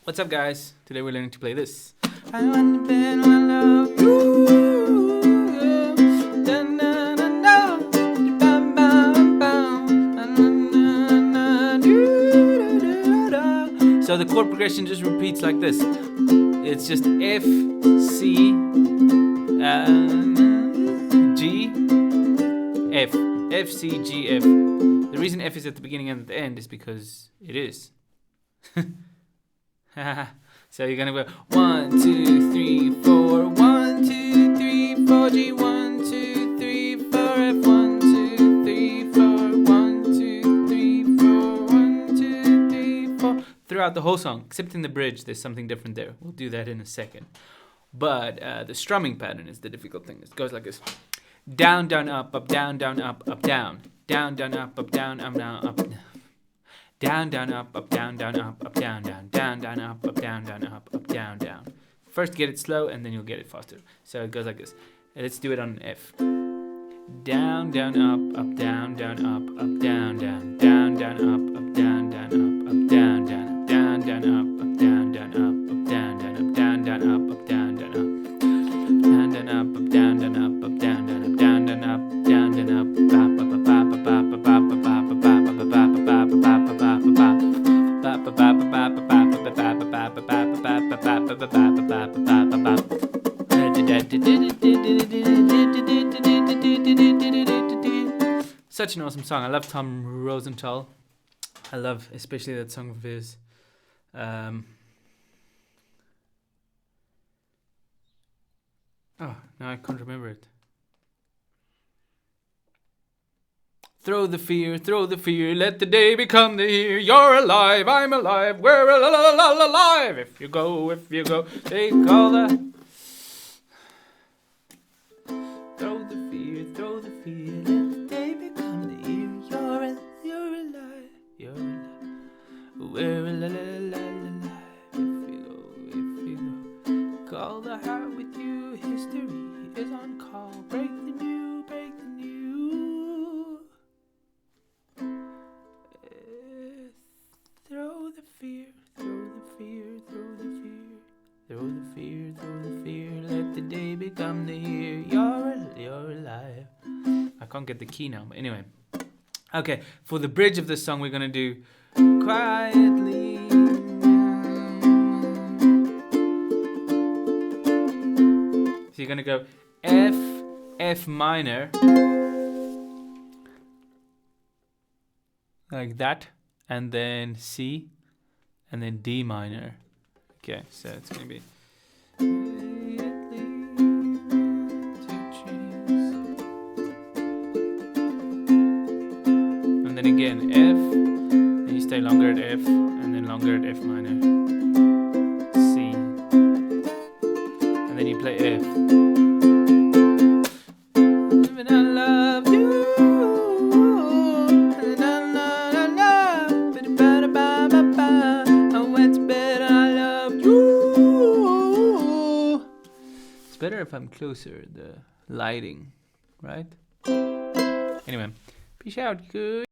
What's up, guys? Today we're learning to play this. I want to bet I love you. So the chord progression just repeats like this. It's just F, C, G, F. F, C, G, F. The reason F is at the beginning and at the end is because it is. So you're gonna go 1, 2, 3, 4, 1, 2, 3, 4, G, 1, 2, 3, 4, F, 1, 2, 3, 4, 1, 2, 3, 4, 1, 2, 3, 4. Throughout the whole song, except in the bridge, there's something different there. We'll do that in a second. But the strumming pattern is the difficult thing. It goes like this: down, down, up, down, down, up, down, down, down, up, down, down, up. Down, down, up, down, down, up, down, down, down, down, up, down, down, up, down, down. First get it slow and then you'll get it faster. So it goes like this. Let's do it on an F. Down, down, up, down, down, up, down, down, down, down, up, down, down, up, down, down, down, down, up, down, down, up, down, down, up, down, down, up, down, down, up, down, down, up, down, down, up, down, down, up, down, down, up, down, down, up, Such an awesome song. I love Tom Rosenthal. I love especially that song of his. Oh, now I can't remember it. Throw the fear, let the day become the year. You're alive, I'm alive, we're alive. If you go, take all the... Throw the fear, let the day become the year. You're alive, we're alive. If you go, call the heart with you. History is on call. Break the new. Throw the fear, let the day become the year. You're alive. I can't get the key now, but anyway. Okay, for the bridge of this song, we're gonna do quietly. So you're gonna go F, F minor, like that, and then C, and then D minor. Okay, so it's gonna be. And then again F, and you stay longer at F, and then longer at F minor, C, and then you play F. And I love you. Better if I'm closer, the lighting, right? Anyway, peace out, good.